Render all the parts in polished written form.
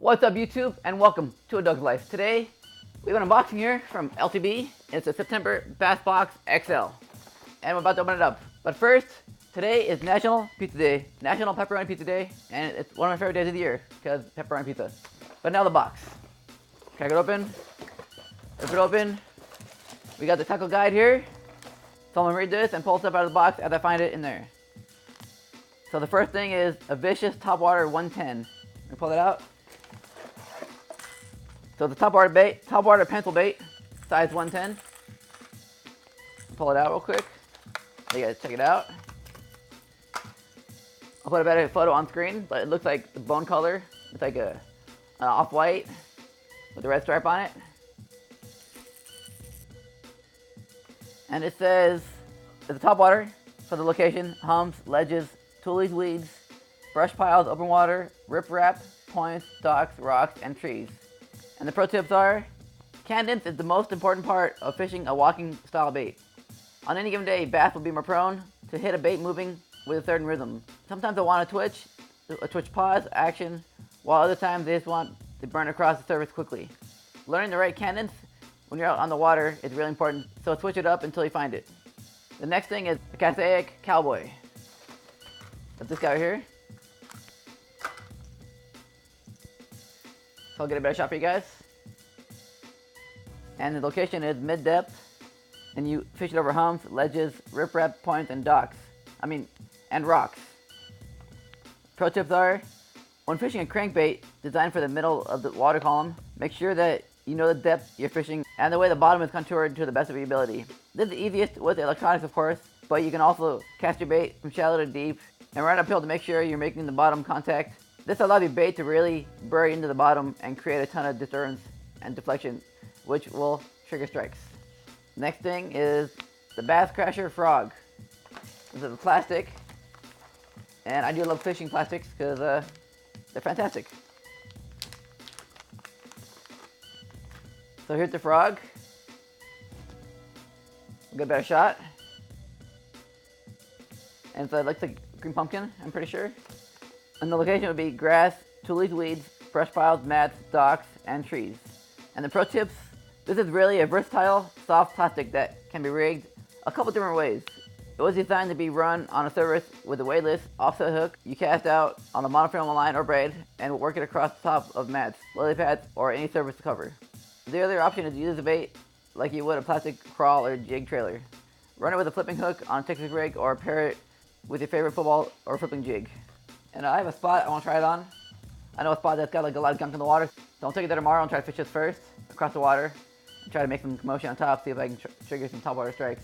What's up YouTube, and welcome to A Dog's Life. Today we have an unboxing here from LTB. It's a September Bass Box XL, and we're about to open it up. But first, today is National Pizza Day, National Pepperoni Pizza Day, and it's one of my favorite days of the year because pepperoni pizza. But now the box. Crack it open. Rip it open. We got the tackle guide here. So I'm gonna read this and pull stuff out of the box as I find it in there. So the first thing is a Vicious Topwater 110. Let me pull that out. So the topwater bait, topwater pencil bait, size 110. Pull it out real quick. You guys check it out. I'll put a better photo on screen, but it looks like the bone color. It's like an off-white with a red stripe on it. And it says, it's a topwater for the location, humps, ledges, tules, weeds, brush piles, open water, riprap, points, docks, rocks, and trees. And the pro tips are, cadence is the most important part of fishing a walking style bait. On any given day, bass will be more prone to hit a bait moving with a certain rhythm. Sometimes they'll want a twitch pause, action, while other times they just want to burn across the surface quickly. Learning the right cadence when you're out on the water is really important, so switch it up until you find it. The next thing is the Casaic Cowboy. That's this guy right here. So I'll get a better shot for you guys. And the location is mid-depth, and you fish it over humps, ledges, riprap, points, and docks. And rocks. Pro tips are, when fishing a crankbait designed for the middle of the water column, make sure that you know the depth you're fishing and the way the bottom is contoured to the best of your ability. This is the easiest with electronics, of course, but you can also cast your bait from shallow to deep and run uphill to make sure you're making the bottom contact. This allows your bait to really bury into the bottom and create a ton of disturbance and deflection, which will trigger strikes. Next thing is the Bass Crasher Frog. This is a plastic, and I do love fishing plastics because they're fantastic. So here's the frog. Get a better shot. And so it looks like green pumpkin, I'm pretty sure. And the location would be grass, tules, weeds, brush piles, mats, docks, and trees. And the pro tips, this is really a versatile, soft plastic that can be rigged a couple different ways. It was designed to be run on a surface with a weightless offset hook you cast out on a monofilament line or braid and work it across the top of mats, lily pads, or any surface to cover. The other option is to use the bait like you would a plastic crawl or jig trailer. Run it with a flipping hook on a Texas rig or pair it with your favorite football or flipping jig. And I have a spot I want to try it on. I know a spot that's got like a lot of gunk in the water, so I'll take it there tomorrow and try to fish this first across the water and try to make some commotion on top, see if I can trigger some topwater strikes.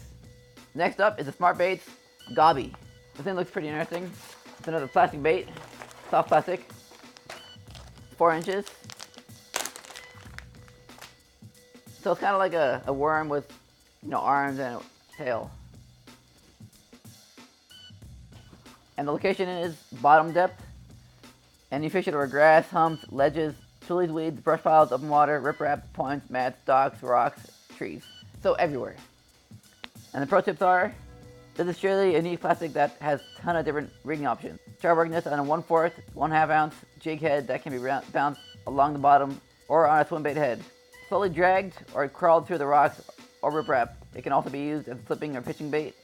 Next up is the Smart Baits Gobby. This thing looks pretty interesting. It's another plastic bait, soft plastic, 4 inches. So it's kind of like a worm with, arms and a tail. And the location is bottom depth. And you fish it over grass, humps, ledges, tules, weeds, brush piles, open water, riprap, points, mats, docks, rocks, trees. So everywhere. And the pro tips are, this is surely a neat plastic that has a ton of different rigging options. Try working this on a 1/4, 1/2 ounce jig head that can be bounced along the bottom or on a swim bait head. Slowly dragged or crawled through the rocks or riprap. It can also be used as flipping or pitching bait.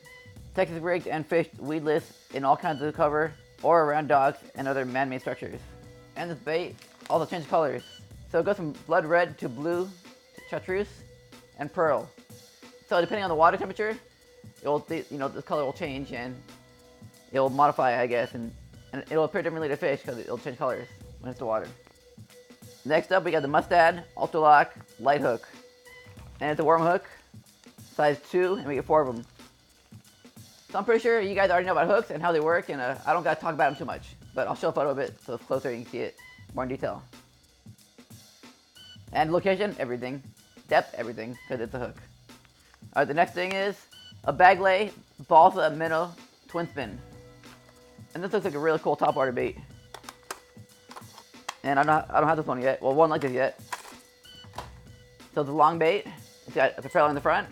Texas rigged and fished weedless in all kinds of cover or around docks and other man-made structures. And this bait also changes colors. So it goes from blood red to blue, to chartreuse, and pearl. So depending on the water temperature, this color will change and it'll modify, I guess, and it'll appear differently to fish because it'll change colors when it's the water. Next up, we got the Mustad Ultra Lock Light Hook. And it's a worm hook, size 2, and we get 4 of them. So I'm pretty sure you guys already know about hooks and how they work, and I don't got to talk about them too much. But I'll show a photo of it so it's closer and you can see it more in detail. And location, everything. Depth, everything, because it's a hook. Alright, the next thing is a Bagley Balsa Minnow Twin Spin. And this looks like a really cool topwater bait. And I don't have this one yet. Well, one like this yet. So it's a long bait. It's got a propeller in the front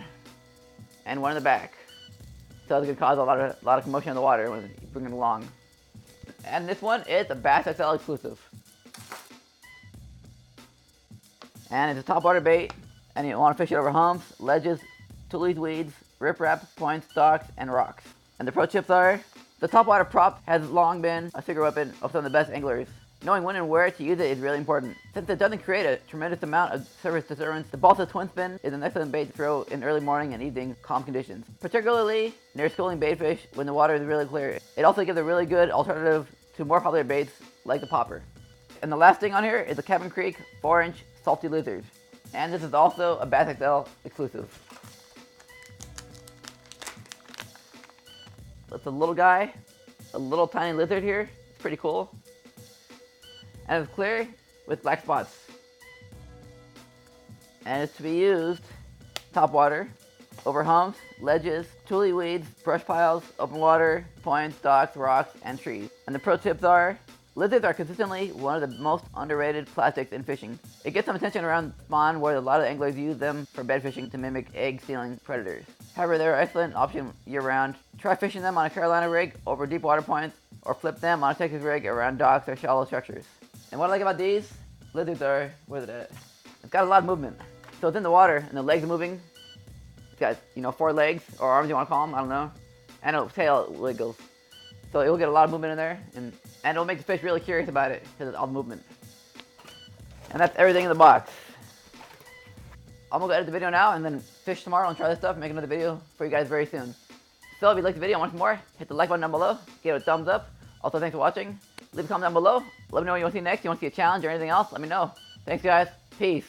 and one in the back. So it's going to cause a lot of commotion in the water when you bring it along. And this one is a Bass XL exclusive. And it's a topwater bait, and you want to fish it over humps, ledges, tules, weeds, riprap, points, docks, and rocks. And the pro tips are, the topwater prop has long been a secret weapon of some of the best anglers. Knowing when and where to use it is really important. Since it doesn't create a tremendous amount of surface disturbance, the Balsa Twin Spin is an excellent bait to throw in early morning and evening calm conditions, particularly near schooling baitfish when the water is really clear. It also gives a really good alternative to more popular baits like the popper. And the last thing on here is the Cabin Creek 4-inch Salty Lizard. And this is also a Bass XL exclusive. It's a little guy, a little tiny lizard here. It's pretty cool. And it's clear with black spots. And it's to be used topwater, over humps, ledges, tule weeds, brush piles, open water, points, docks, rocks, and trees. And the pro tips are, lizards are consistently one of the most underrated plastics in fishing. It gets some attention around spawn where a lot of anglers use them for bed fishing to mimic egg-stealing predators. However, they're an excellent option year-round. Try fishing them on a Carolina rig over deep water points, or flip them on a Texas rig around docks or shallow structures. And what I like about these lizards are, where's it at? It's got a lot of movement. So it's in the water and the legs are moving. It's got, 4 legs, or arms you want to call them, I don't know. And its tail wiggles. So it will get a lot of movement in there, and it'll make the fish really curious about it because of all the movement. And that's everything in the box. I'm gonna go edit the video now and then fish tomorrow and try this stuff and make another video for you guys very soon. So if you liked the video and want some more, hit the like button down below, give it a thumbs up. Also, thanks for watching. Leave a comment down below. Let me know what you want to see next. You want to see a challenge or anything else? Let me know. Thanks, guys. Peace.